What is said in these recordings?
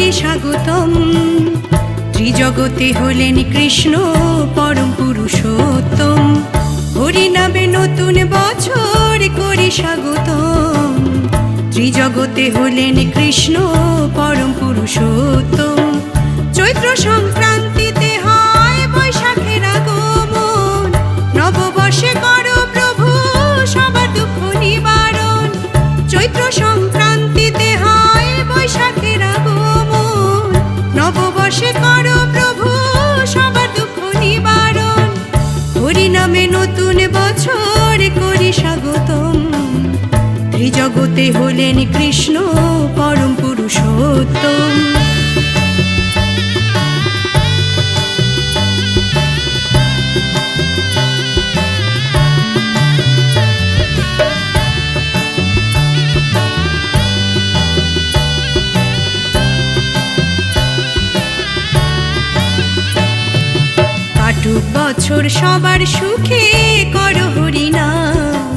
করি স্বাগতম। ত্রিজগতে হলেন কৃষ্ণ পরম পুরুষোত্তম, হরি নামে নতুন বছর করি স্বাগতম। ত্রিজগতে হলেন কৃষ্ণ পরম পুরুষোত্তম। চৈত্র সংক্রান্তিতে হয় বৈশাখের আগমন, নববর্ষে করো প্রভু সবার দুঃখ নিবারণ। চৈত্র সংক্রান্তিতে হয় বৈশাখের আগমন, নববর্ষে করো প্রভু সবার দুঃখ নিবারণ। হরি নামে নতুন বছর করি স্বাগতম। ত্রিজগতে হলেন কৃষ্ণ পরম পুরুষোত্তম। কাটুক বছর সবার সুখে করো হরি নাম,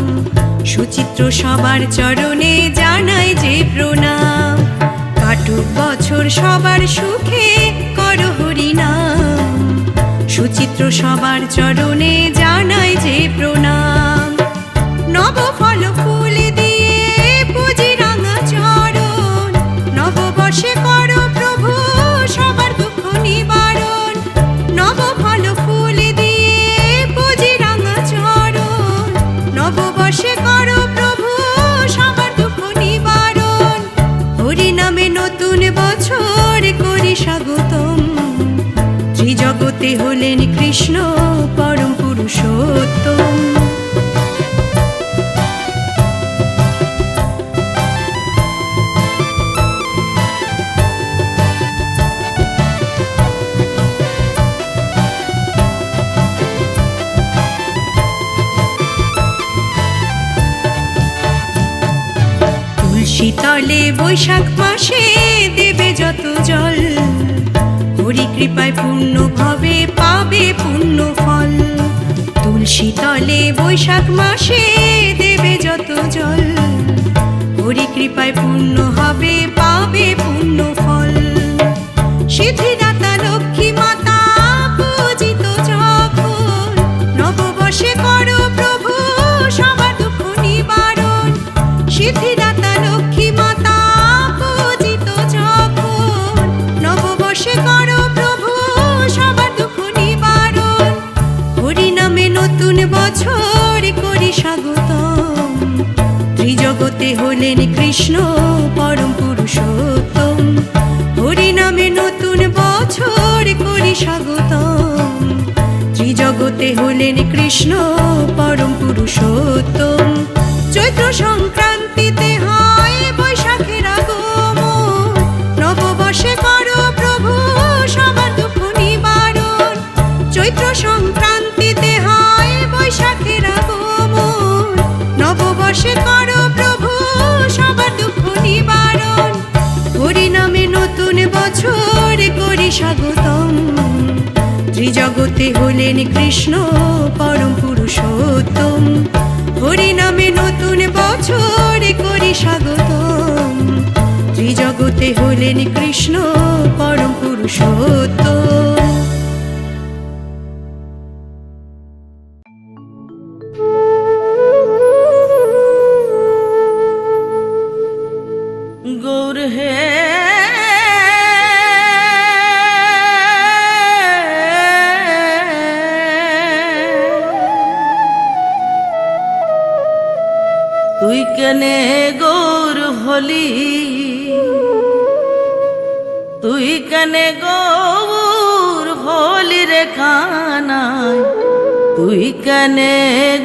সুচিত্র সবার চরণে জানাই যে প্রণাম। কাটুক বছর সবার সুখে করো হরি নাম, সুচিত্র সবার চরণে জানাই যে প্রণাম। নব ফল ফুল দিয়ে পুজি রাঙা চরণ, নববর্ষে করো প্রভু সবার দুঃখ নিবারণ। নব ফল ফুল দিয়ে পুজি রাঙা চরণ, নববর্ষে করো প্রভু সবার দুঃখ নিবারণ। হরি নামে নতুন বছর করি স্বাগতম। ত্রিজগতে হলেন কৃষ্ণ পরম পুরুষোত্তম। শীতলে বৈশাখ মাসে দেবে যত জল, হরি কৃপায় পূর্ণ ভবে পাবে পূর্ণ ফল। তুলসী তলে বৈশাখ মাসে দেবে যত জল, হরি কৃপায় পূর্ণ হবে পাবে পূর্ণ ফল। সিদ্ধিদাতা লক্ষ্মী মাতা পূজিত যখন, নববর্ষে করো প্রভু সবার দুঃখ নিবারণ। সিদ্ধিদাতা লক্ষ্মী মাতা পূজিত যখন, নববর্ষে করো প্রভু সবার দুঃখ নিবারণ। হরি নামে নতুন বছর করি স্বাগতম। ত্রিজগতে হলেন কৃষ্ণ পরম পুরুষোত্তম। হরি নামে নতুন বছর করি স্বাগতম। ত্রিজগতে হলেন কৃষ্ণ পরম পুরুষোত্তম। চৈত্র সংক্রান্তিতে হয় বৈশাখের আগমন, নববর্ষে করো প্রভু সবার দুঃখ নিবারণ। চৈত্র সংক্রান্তিতে হয় বৈশাখের আগমন, নববর্ষে করো প্রভু সবার দুঃখ নিবারণ। হরি নামে নতুন বছর করি স্বাগতম। ত্রিজগতে হলেন কৃষ্ণ পরম পুরুষোত্তম। হরি নামে নতুন বছর করি স্বাগতম। ত্রিজগতে হলেন কৃষ্ণ পরম পুরুষোত্তম। গৌর হে তুই কেনে গৌর হলি, তুই কেনে গৌর হলি রে কানাই, তুই কেনে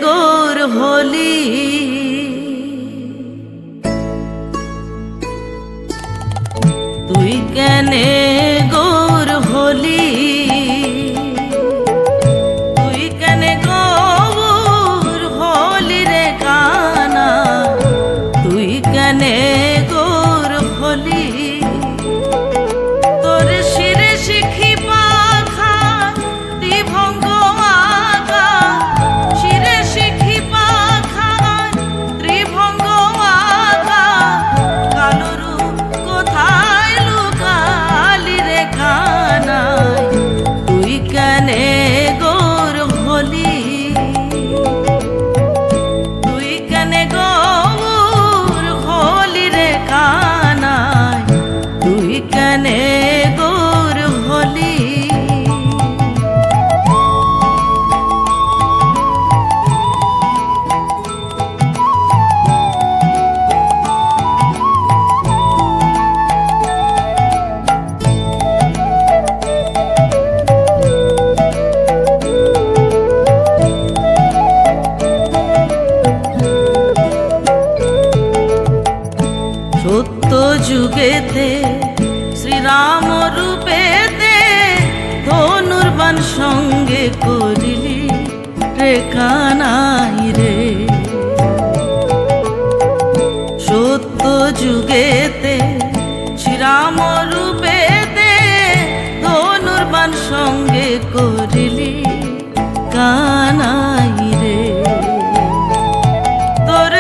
গৌর হলি। তুই কেনে গৌর হলি, তুই কেনে গৌর হলি রে কানা, তুই কেনে গৌর হলি। তোর শিরে শিখি পাখা দিভঙ্গ আগা, শিরে শিখি পাখা যুগেতে শ্রীরাম রূপেতে ধনুর্বাণ সঙ্গে করিলি রে কানাই রে। সত্য যুগেতে শ্রীরাম রূপেতে ধনুর্বাণ সঙ্গে করিলি কানাই রে। তোর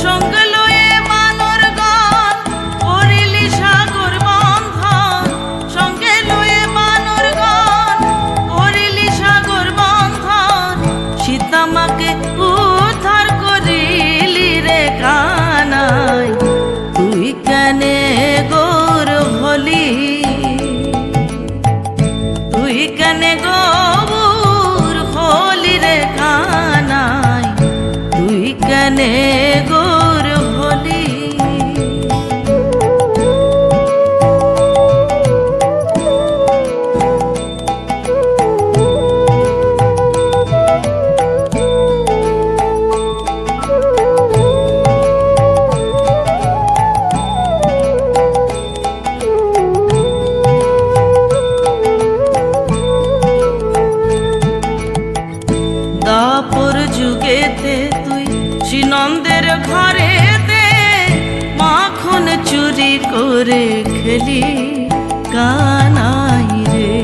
সঙ্গে লয়ে বানর গণ করিলি সাগর বন্ধন, সঙ্গে লয়ে বানর গণ করিলি সাগর বন্ধন, সীতামাকে উদ্ধার করিলি রে কানাই। তুই কেনে গৌর হলি, তুই কেনে গৌর হলি রে কানাই, তুই কেনে গৌর হলি। দাপর যুগেতে তুই শ্রীনন্দের ঘরেতে মাখন চুরি করে খেলি কানাই রে।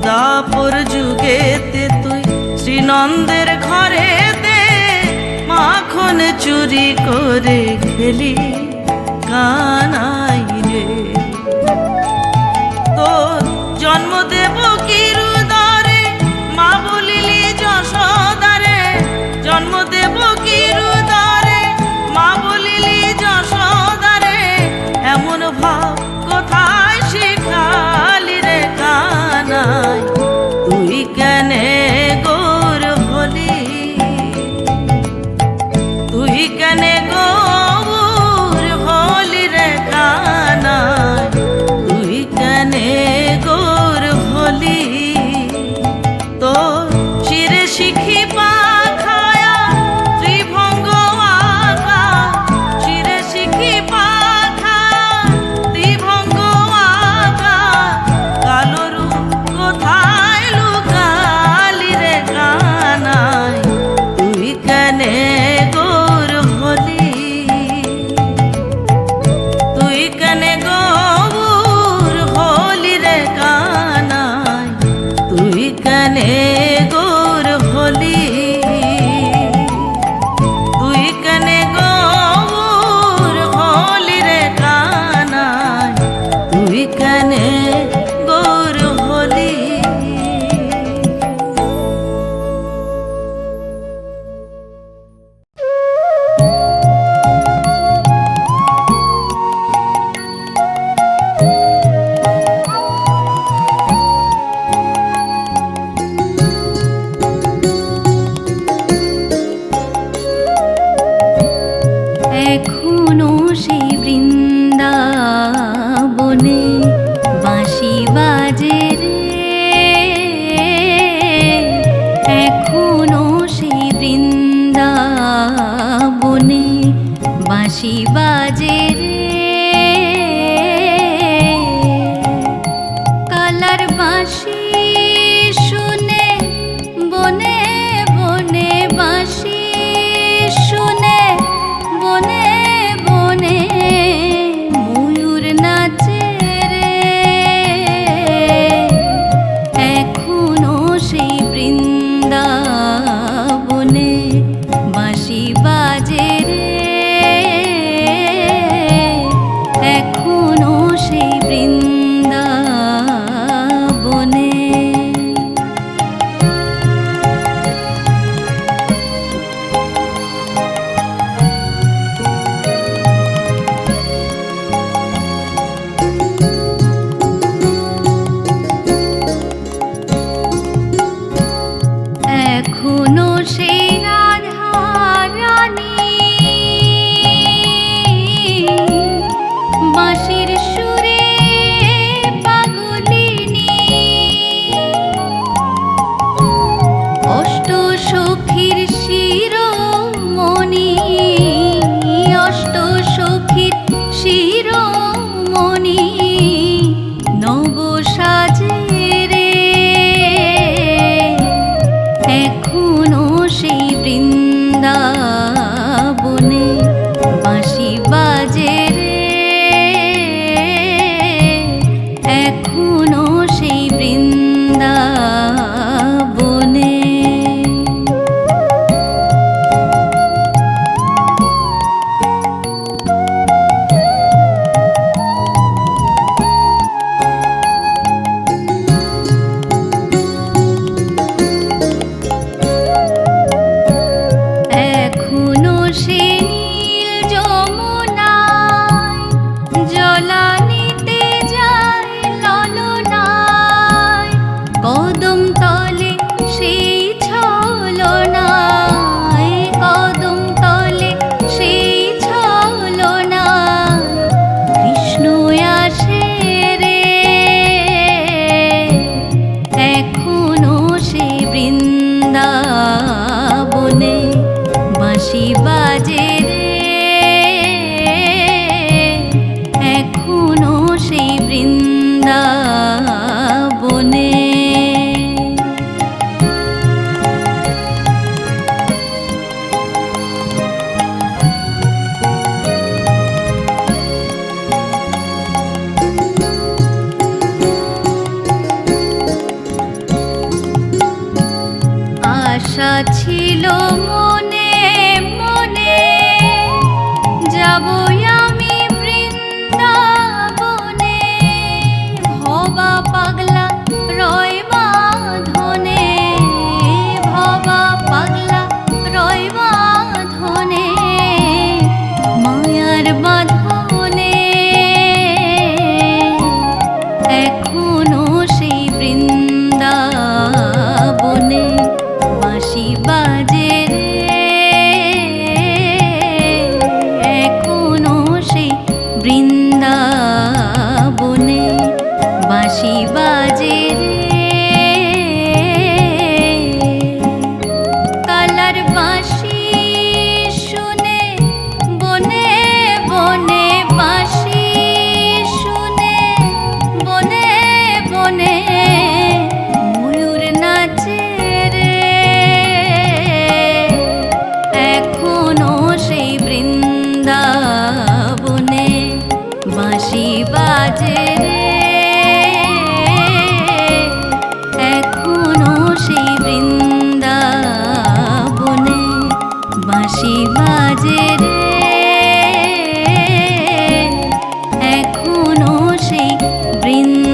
দাপর যুগেতে তুই শ্রীনন্দের ঘরেতে মাখন চুরি করে খেলি কানাই রে। তোর জন্ম দেব কিরুদরে মা বলিলি যশোদারে, জন্ম দেব কিরুদরে মা বলিলি যশোদারে, এমন ভাব কোথায় শিখালি রে কানাই। তুই কেনে গৌর হলি, তুই কেনে গৌর হলি রে কানাই, তুই কেনে গৌর হলি। তোর শিরে শিখি পাখায়া ত্রিভঙ্গ আঁকা, শিরে শিখি পাখা ত্রিভঙ্গ আঁকা, কালো রূপ কোথায় লুকালি রে কানাই। তুই কেনে গৌর হলি, তুই কেনে গৌর হলি রে কানাই, তুই কেনে গৌর হলি, তুই কেনে গৌর হলি রে কানাই, তুই কেনে গৌর হলি। এখনো সেই বৃন্দাবনে বাঁশি বাজে রে, এখনো সেই বৃন্দাবনে বাঁশি বাজে রে। কালার বাঁশি শুনে বনে বনে বাঁশি শুনে বনে বনে ময়ূর নাচে রে, এখনো সেই বৃন্দাবনে বাঁশি বাজে রে। বাঁশি বাজে রে এখনো সেই বৃন্দাবনে। আশা ছিল মনে মনে যাব আমি বৃন্দাবনে, ভবা পাগলা রয় বাঁধনে, ভবা পাগলা রয় বাঁধনে, মায়ার বাঁধনে এখনো সেই বৃন্দাবনে বাঁশি বাজে রে এখনো সেই বৃন্দাবনে বাঁশি বাজে রে। কালার বাঁশি শুনে বনে বনে বাঁশি শুনে বনে বনে ময়ূর নাচে রে এখনো সেই বৃন্দাবনে বাঁশি বাজে রে এখনো সেই বৃন্দাবনে বাঁশি বাজে রে এখনো সেই বৃন্দাবনে।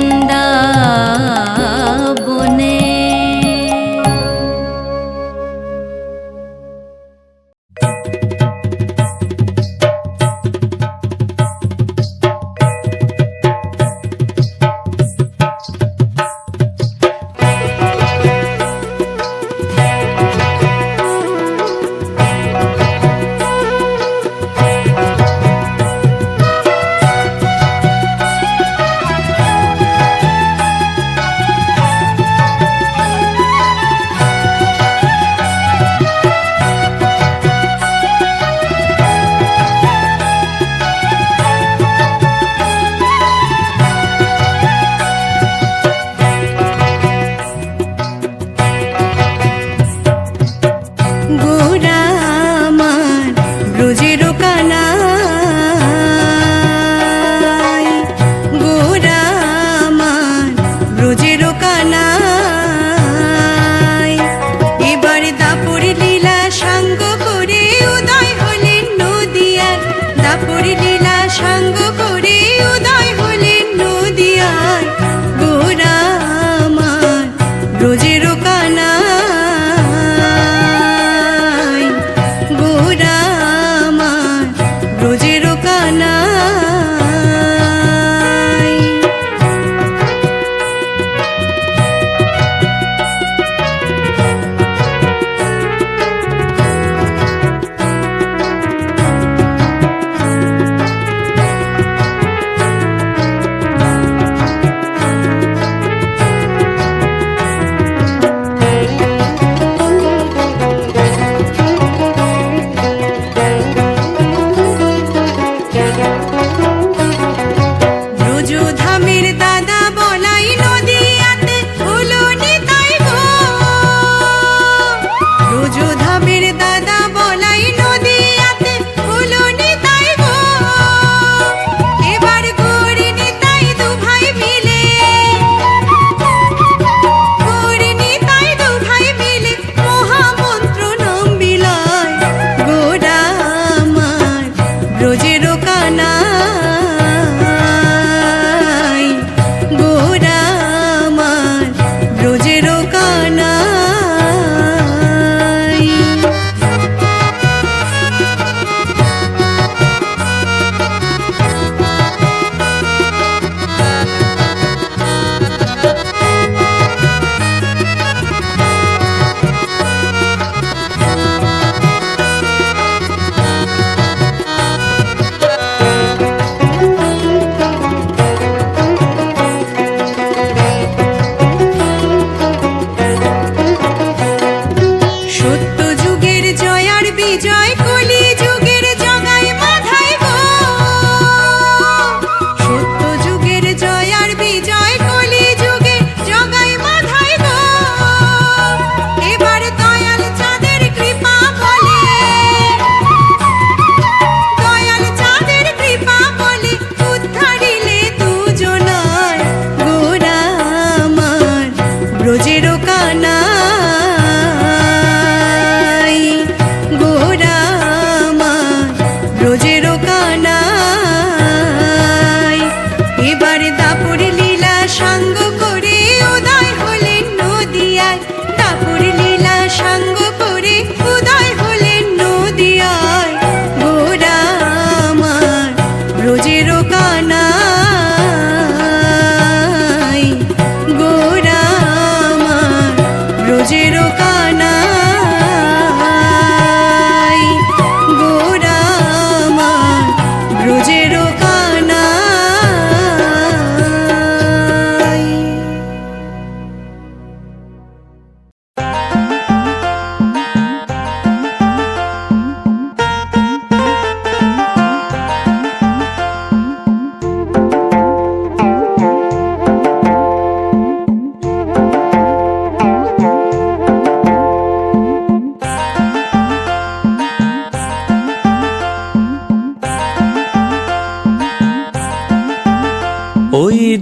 গোরা আমার ব্রজের কানাই, গোরা আমার ব্রজের কানাই, এবার দাপর লীলা সাঙ্গ করে উদয় হলেন নদিয়ার, দাপর লীলা সাঙ্গ করে উদয় হলেন নদিয়ার, গোরা আমার ব্রজের কানাই।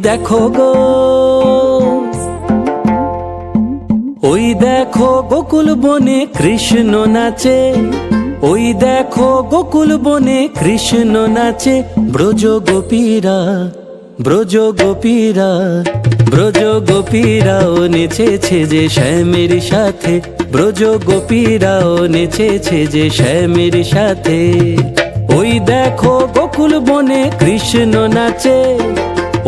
দেখো গো, ওই দেখো গোকুল বনে কৃষ্ণ নাচে, ওই দেখো গোকুল বনে কৃষ্ণ নাচে। ব্রজ গোপীরা, ব্রজ গোপীরা, ব্রজ গোপীরাও নেচেছে যে শ্যামের সাথে, ব্রজ গোপীরাও নেচেছে যে শ্যামের সাথে। ওই দেখো গোকুল বনে কৃষ্ণ নাচে,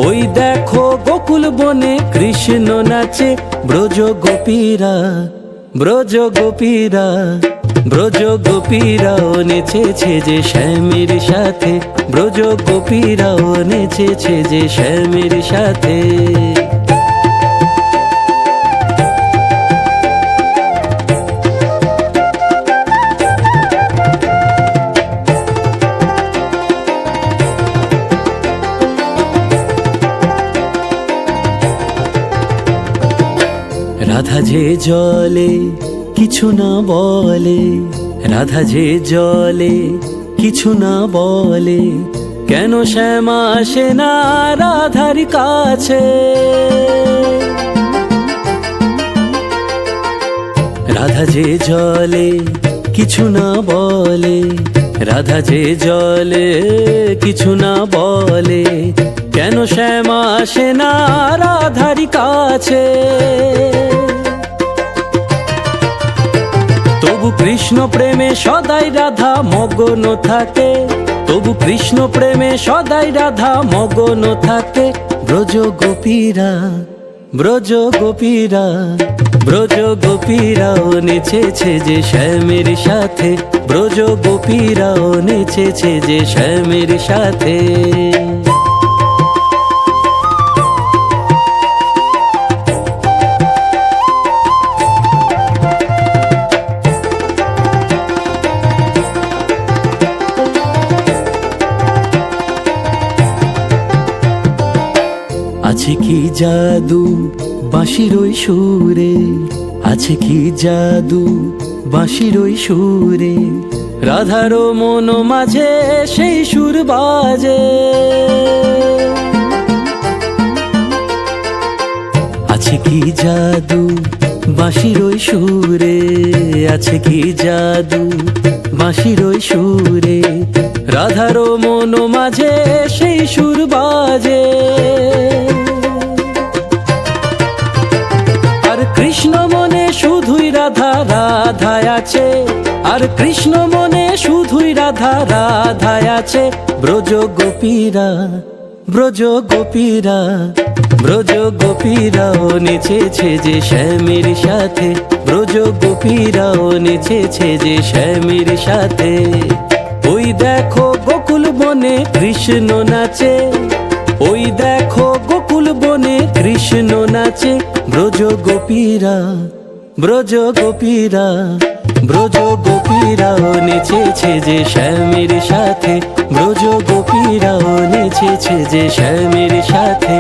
ওই দেখো গোকুল বনে কৃষ্ণ নাচে। ব্রজ গোপীরা, ব্রজ গোপীরা, ব্রজ গোপীরাও নেচেছে যে শ্যামের সাথে, ব্রজ গোপীরাও নেচেছে যে শ্যামের সাথে। রাধা যে জলে কিছু না বলে, রাধা যে জলে কিছু না বলে, কেন শ্যামা আসে না রাধার কাছে? রাধা যে জলে কিছু না বলে, রাধা যে জলে কিছু না বলে, কেন শ্যামা আসে না রাধার কাছে? তবু কৃষ্ণ প্রেমে সদাই রাধা মগ্ন থাকে, তবু কৃষ্ণ প্রেমে সদাই রাধা মগ্ন থাকে। ব্রজ গোপীরা, ব্রজ গোপীরা, ব্রজ গোপীরাও নেচেছে যে শ্যামের সাথে, ব্রজ গোপীরাও নেচেছে যে শ্যামের সাথে। আছে কি জাদু বাঁশির ওই সুরে, আছে কি জাদু বাঁশির ওই সুরে, রাধার মন মাঝে সেই সুর বাজে। আছে কি জাদু বাঁশির ওই সুরে, আছে কি জাদু বাঁশির ওই সুরে, রাধার মন মাঝে সেই সুর বাজে। আর কৃষ্ণ মনে শুধুই রাধা রাধা আছে, আর কৃষ্ণ মনে শুধুই রাধা রাধা আছে। ব্রজ গোপীরা, ব্রজ গোপীরা, ব্রজ গোপীরাও নেচেছে যে শ্যামের সাথে, ব্রজ গোপীরাও নেচেছে যে শ্যামের সাথে। ওই দেখো গোকুল বনে কৃষ্ণ নাচে, ওই দেখো গোকুল বনে কৃষ্ণ নাচে। ব্রজ গোপীরা, ব্রজ গোপীরা, ব্রজ গোপীরাও নেচেছে যে শ্যামের সাথে, ব্রজ গোপীরাও নেচেছে যে শ্যামের সাথে।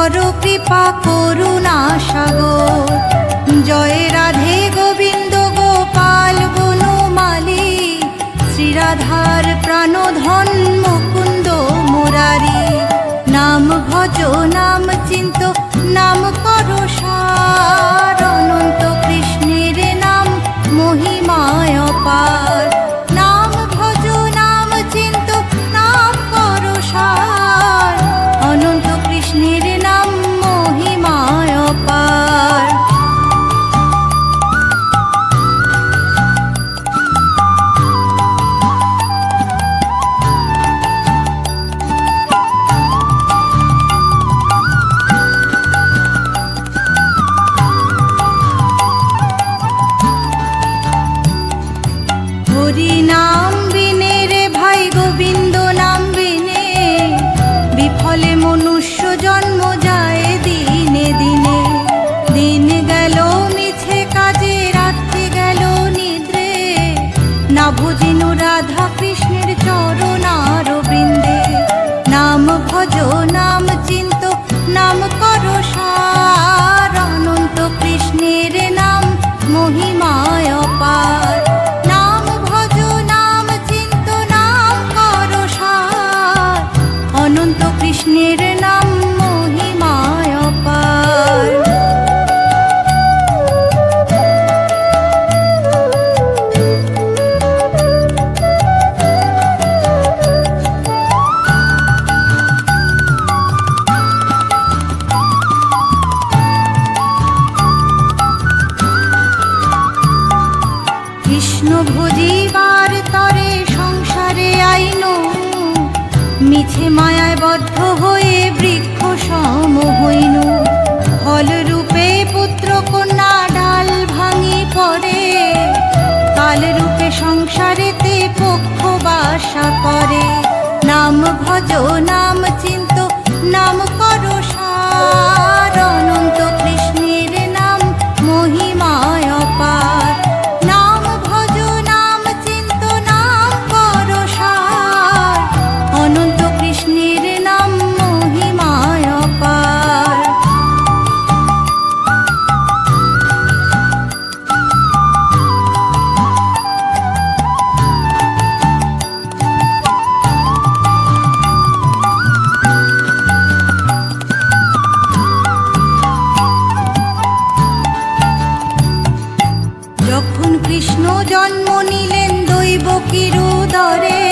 কর কৃপা করুণা সাগর। জয় রাধে গোবিন্দ গোপাল বনমালী, শ্রীরাধার প্রাণধন মুকুন্দ মুরারি। নাম ভজ নাম চিন্ত নাম কর সার, অনন্ত কৃষ্ণের নাম মহিমায় অপার। নাম ভজ নাম চিন্ত নাম কর সার, অনন্ত কৃষ্ণের নাম মহিমায় অপার। হরি নাম বিনে রে ভাই গোবিন্দ নাম বিনে, বিফলে মনুষ্য জন্ম যায় দিনে দিনে। দিন গেল মিছে কাজে, রাত্রি গেল নিদ্রে, না ভজিনু রাধা কৃষ্ণের চরণার বৃন্দে। নাম ভজ নাম চিন্ত নাম কর সার, অনন্ত কৃষ্ণের নাম মহিমায় অপার। নাম ভজ নাম চিন্ত নাম কর সার, অনন্ত কৃষ্ণের নাম মহিমায় অপার। কৃষ্ণ ভজিবার তরে সংসারে আইনো, মিছে মায়ায় বদ্ধ হয়ে বৃক্ষ সম হইন। ফল রূপে পুত্র কন্যা ডাল ভাঙি পড়ে, কাল রূপে সংসারেতে পক্ষ বাসা করে। নাম ভজ নাম চিন্ত নাম কর সার, অনন্ত কৃষ্ণের নাম মহিমায় অপার। নাম ভজ নাম চিন্ত নাম কর সার, অনন্ত কৃষ্ণের নাম মহিমায় অপার। যখন কৃষ্ণ জন্ম নিলেন দৈবকীর উদরে,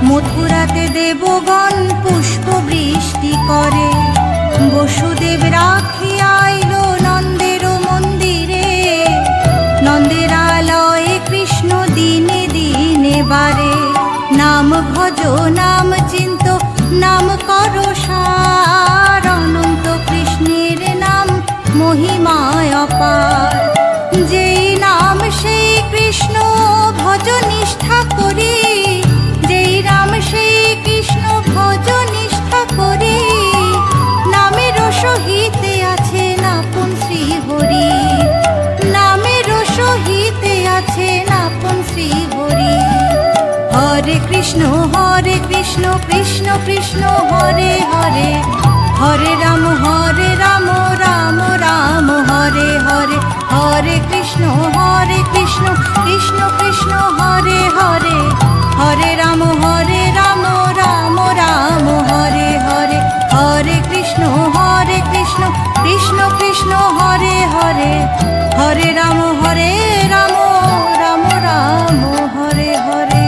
মথুরাতে দেবগণ পুষ্প বৃষ্টি করে। বসুদেব রাখিয়া আইল নন্দের মন্দিরে, নন্দের আলয়ে কৃষ্ণ দিনে দিনে বারে। নাম ভজ নাম চিন্ত নাম কর সার, অনন্ত কৃষ্ণের নাম মহিমায় অপার। যেই নাম সেই কৃষ্ণ ভজ নিষ্ঠা করি, যেই নাম সেই কৃষ্ণ ভজ নিষ্ঠা করি। নামের সহিতে আছে নাপন শ্রী হরি, নামের সহিতে আছে নাপন শ্রী হরি। হরে কৃষ্ণ কৃষ্ণ কৃষ্ণ হরে হরে, হরে রাম রাম রাম হরে হরে। হরে কৃষ্ণ কৃষ্ণ কৃষ্ণ হরে হরে, হরে রাম রাম রাম হরে হরে। হরে কৃষ্ণ কৃষ্ণ কৃষ্ণ হরে হরে, হরে রাম রাম রাম হরে হরে।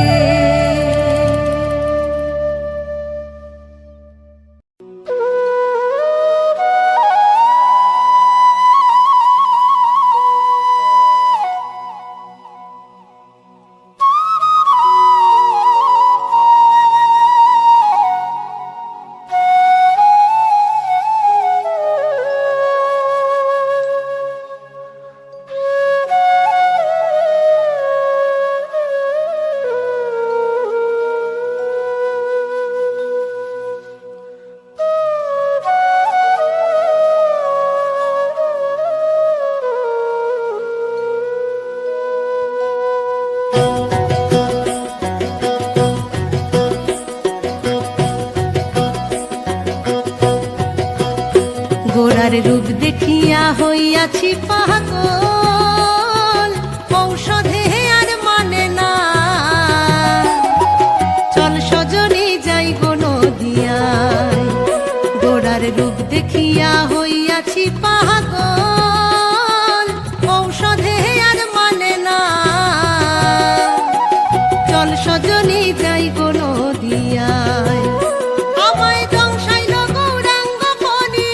পাগল, ঔষধে আর মানে না। চল সজনী যাই গো নদিয়ায়, গোড়ার রূপ দেখিয়া হইয়াছি পাগল, ঔষধে আর মানে না। চল সজনী যাই গো নদিয়ায়, আমায় দংশাইল গৌরাঙ্গ ফণি,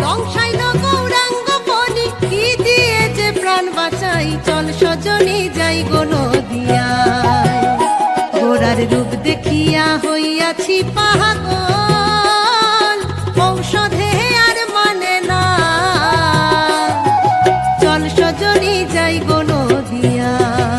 দংশাইল গৌরাঙ্গ ফণি, কি দিয়ে যে প্রাণ বাঁচাই। চল সজনী যাই গো নদিয়ায়, গোড়ার রূপ দেখিয়া হইয়াছি পাগল, ঔষধে আর মানে না। চল সজনী যাই গো নদিয়ায়।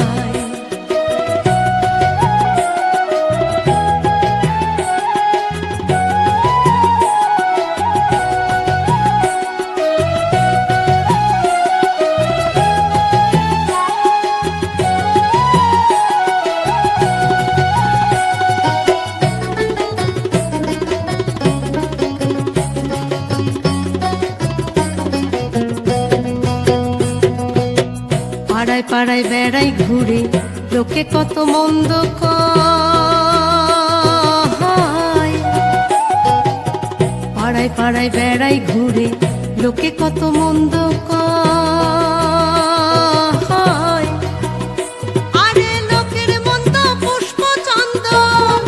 পাড়ায় পাড়ায় বেড়াই ঘুরে, লোকে কত মন্দ কয়। পাড়ায় পাড়ায় বেড়াই ঘুরে, লোকে কত মন্দ কয়। আরে লোকের মন্দ পুষ্প চন্দন,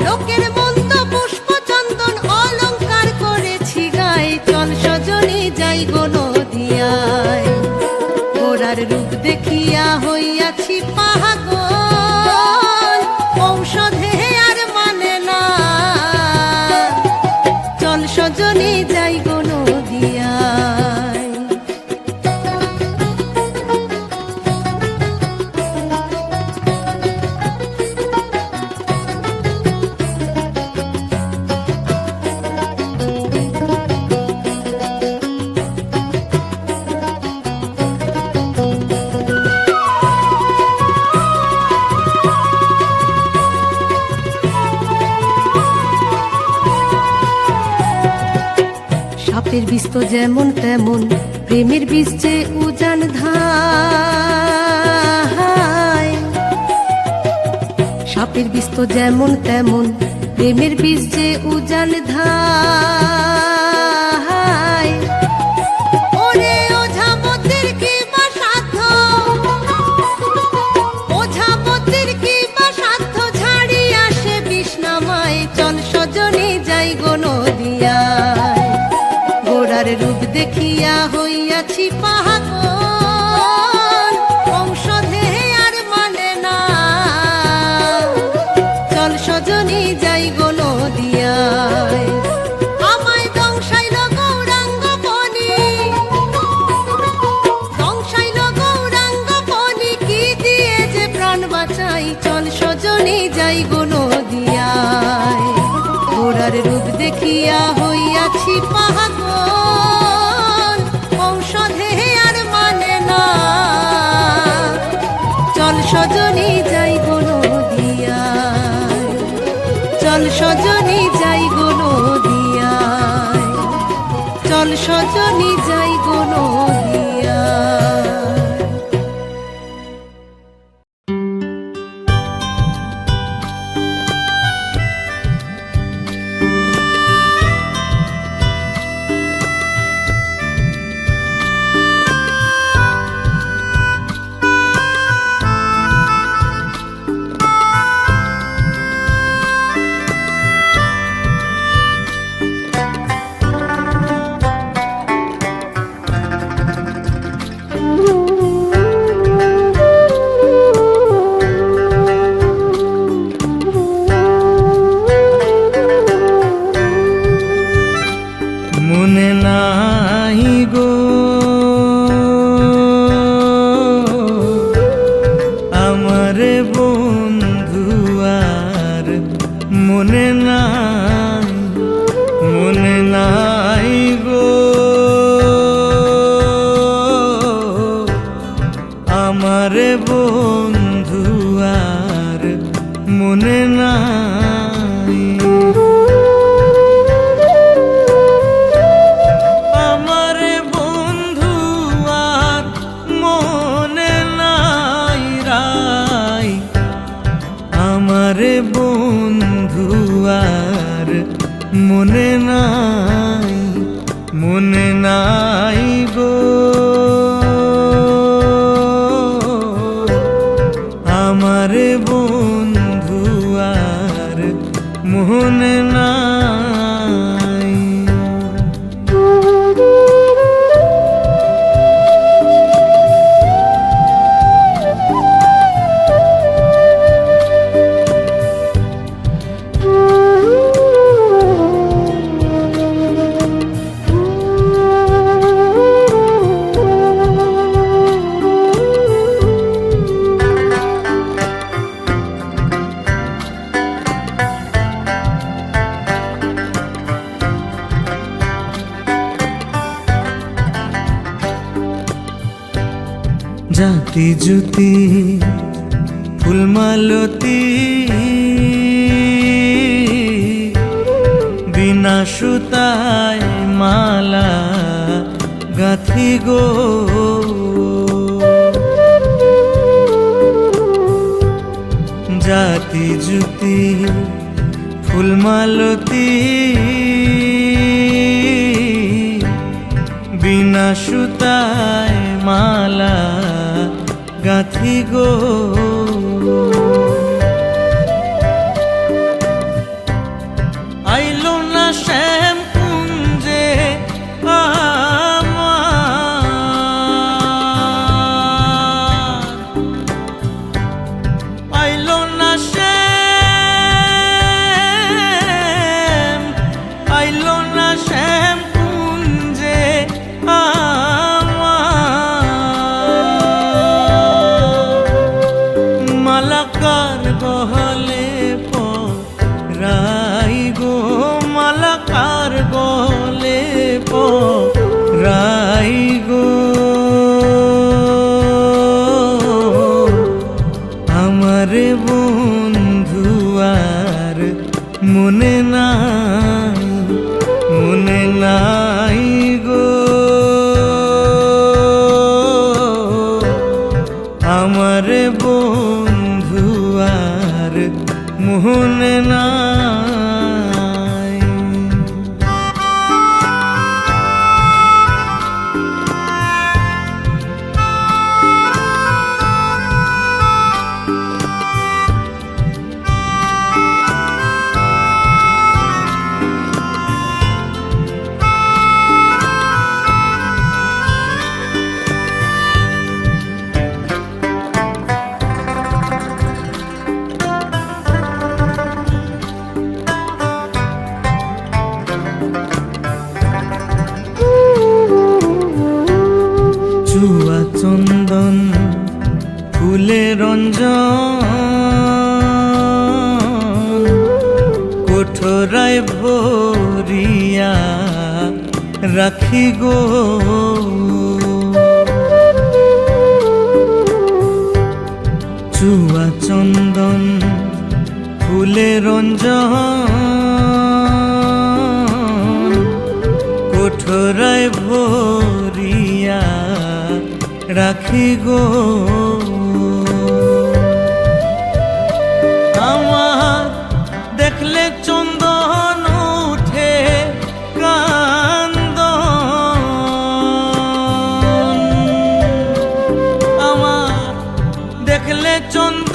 লোকের মন্দ পুষ্প চন্দন, অলংকার করেছি গায়ে। চল সজনী যাই গো নদিয়ায়, গোড়ার রূপ দেখিয়া হইয়াছি পাগল, ঔষধে আর মানে না। চল সজনী যাই গো নদিয়ায়। সাপের বিষ তো যেমন তেমন, প্রেমের বিষ যে উজান ধায়। সাপের বিষ তো যেমন তেমন, প্রেমের বিষ যে উজান ধায়। ওরে ওঝাপতির কি বা সাধ্য, ওঝাপতির কি বা সাধ্য, ঝাড়ি আসে বিষ নামায়। চল সজনী যাই গো নদিয়ায়, গোড়ার রূপ দেখিয়া হইয়াছি পাগল, ঔষধে আর মানে না। চল সজনী যাই গো নদিয়ায়, আমায় দংশাইল গৌরাঙ্গ ফণি, দংশাইল গৌরাঙ্গ ফণি, কি দিয়ে যে প্রাণ বাঁচাই। চল সজনী যাই গো নদিয়ায়, গোড়ার রূপ দেখিয়া হইয়াছি পাগল, ঔষধে আর মানে না। চল সজনী যাই গো নদিয়ায়, চল সজনী যাই গো নদিয়ায়, চল সজনী যাই গো নদিয়ায়। মনে নাই, মনে নাই গো আমার বন্ধু আর মনে নাই। জাতি জুতি ফুলমালতি বিনা সুতায় মালা গাঁথি গো জাতি জুতি ফুলমালতি বিনা সুতায় মালা গাঁথি গো আইলো না শ্যাম কুঞ্জে আমার, আইলো না শ্যাম, আইলো না শ্যাম কুঞ্জে মালাকার গহলে পরাই গো মালাকার গহলে পরাই গো আমার বন্ধু আর মনে নাই, মনে নাই গো আমার বন্ধু আর মনে নাই। চুয়া চন্দন ফুলে রঞ্জন কোঠরায় ভরিয়া রাখি গো চুয়া চন্দন ফুলে রঞ্জন কোঠরায় ভরিয়া রাখি গো আমার দেখলে চন্দন উঠে কান্দন, আমার দেখলে চন্দন,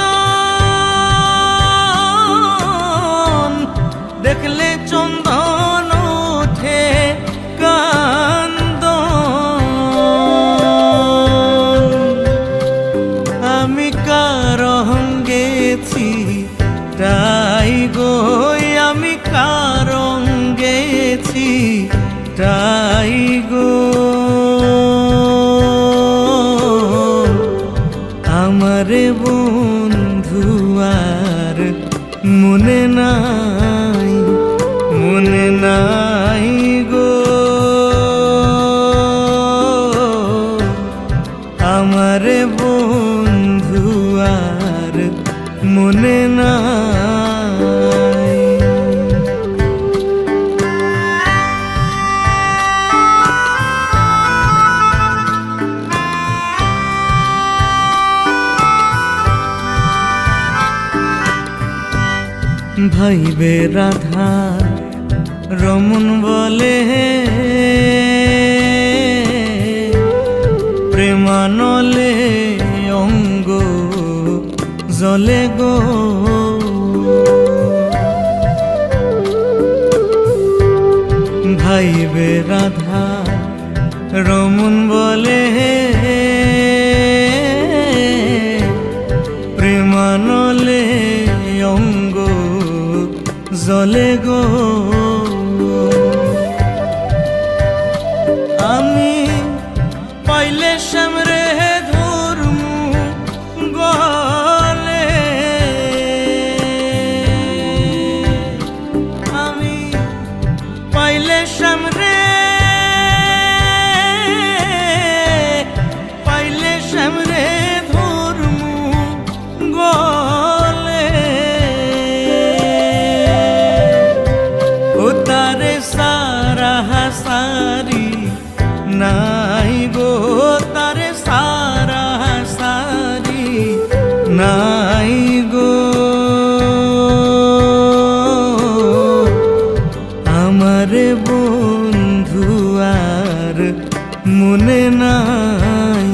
দেখলে চন্দন উঠে আমি কারণ গেছি তাই গো আমি কারণ গেছি তাই গো আমার বন্ধু আর মনে নাই, মনে নাই গো আমার বন্ধু আর মনে নাই। ভাইবে রাধা রমন বলে প্রেমানলে অঙ্গ জলে গো। ভাইবে রাধা রমন বলে প্রেমানলে অঙ্গ জলে গো। আমি পাইলে সামরে ধর্মু গলে, আমি পাইলে সামরে ধর্মু গলে। ও তারে সারা সারি নাই গো, তারে সারা সারি নাই গো। আমারে বন্ধু আর মনে নাই,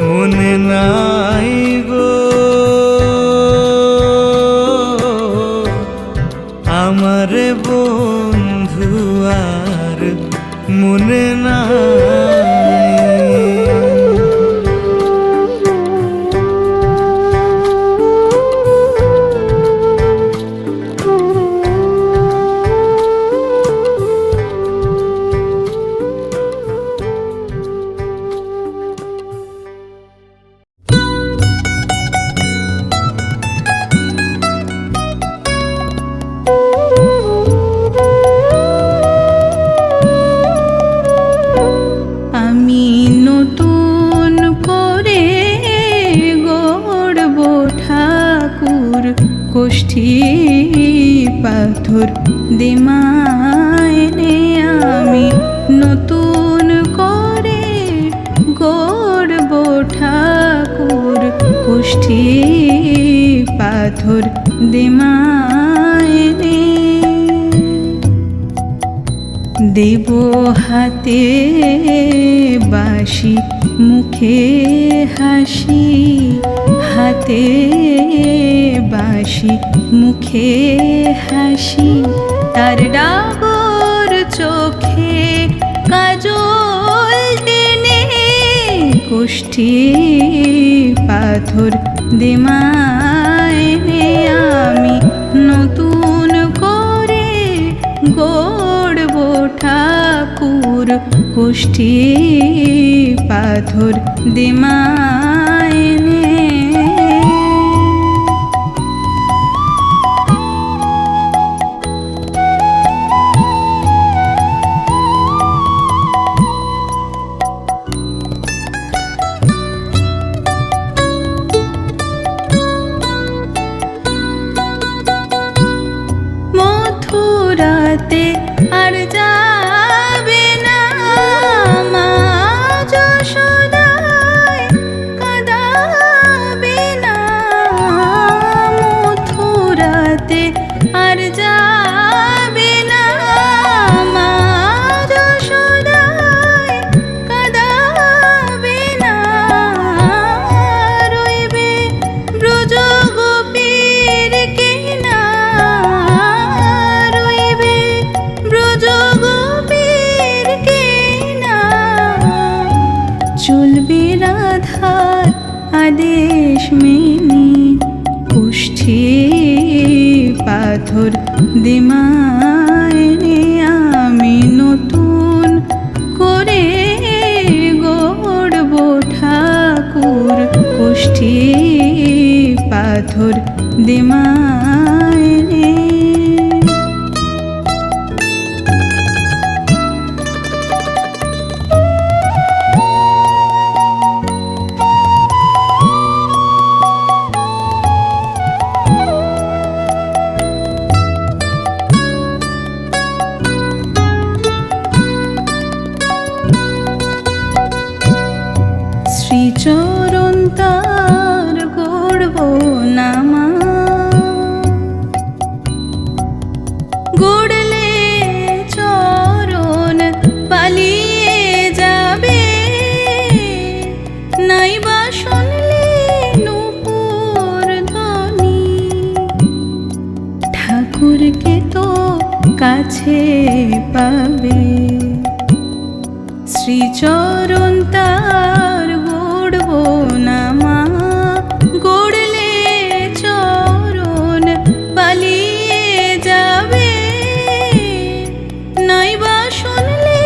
মনে নাই গো। আমারে বন্ধু আর মনে নাই। আমি নতুন করে গড়ব ঠাকুর কোষ্ঠী পাথর দিমায়নে। আমি নতুন করে গড়ব ঠাকুর কোষ্ঠী পাথর দিমায়নে। দেব হাতে বাঁশি মুখে হাসি, হাতে বাঁশি মুখে হাসি। তার ডাগর চোখে কাজল টেনে কোষ্ঠী পাথর দিমায়নে। আমি নতুন করে গড়ব ঠাকুর কোষ্ঠী পাথর দিমায়নে। মথুরাতে আর যাবে না মা যশোদায় কাঁদাবে না। মথুরাতে আর যাবে না মা যশোদায় কাঁদাবে না। রইবে ব্রজ গোপীর কেনা, রইবে ব্রজ গোপীর কেনা। চলবে রাধার আদেশ মেনে কোষ্ঠী পাথর দিমায়নে। আমি নতুন করে গড়ব ঠাকুর কোষ্ঠী পাথর দিমায়নে। শ্রীচরণ তার গড়ব নামা, চরণ তার গড়ব না মা, গড়লে চরণ পালিয়ে যাবে। নাইবা শুনলে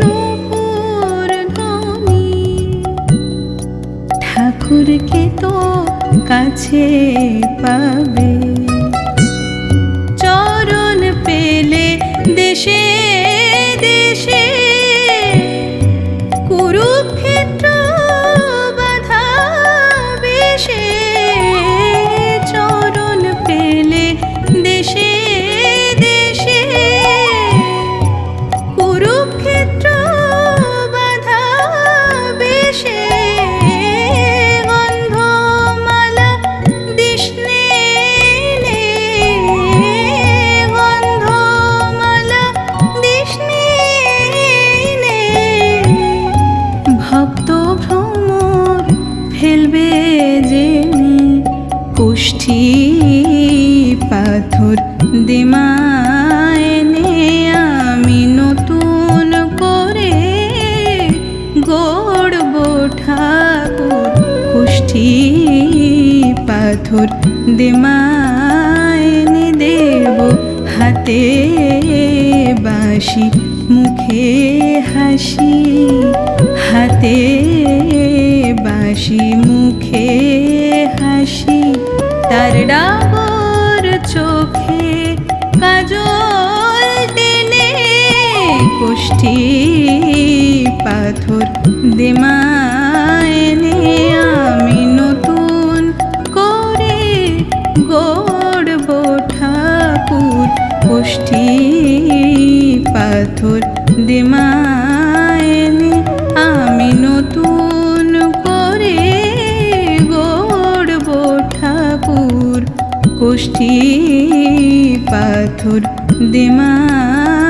নূপুর ধ্বনি, ঠাকুরকে তো কাছে পাবে। চরণ পেলে দেশে দেশে কুরুক্ষেত্র বাধা বেশে। চরণ পেলে দেশে দেশে কুরুক্ষেত্র বাধা বেশে। গন্ধমালা দিসনে নে, গন্ধমালা দিসনে নে। ভক্ত ভ্রমর ফেলবে জেনে, কুষ্ঠি পাথর দেমায় নে। আমি নতুন করে গড়ব ঠাকুর, কুষ্ঠি পাথর দেমায় নে। দেব হাতে বাঁশি মুখে হাসি, হাতে বাঁশি মুখে হাসি। তার ডাগর চোখে কাজল টেনে, কুষ্ঠি পাথর দেমায় নে। আমি নতুন করে গড়ব ঠাকুর, কুষ্ঠি পাথর দেমায় নে। আমি নতুন করে গড়ব ঠাকুর, কুষ্ঠি পাথর দেমায়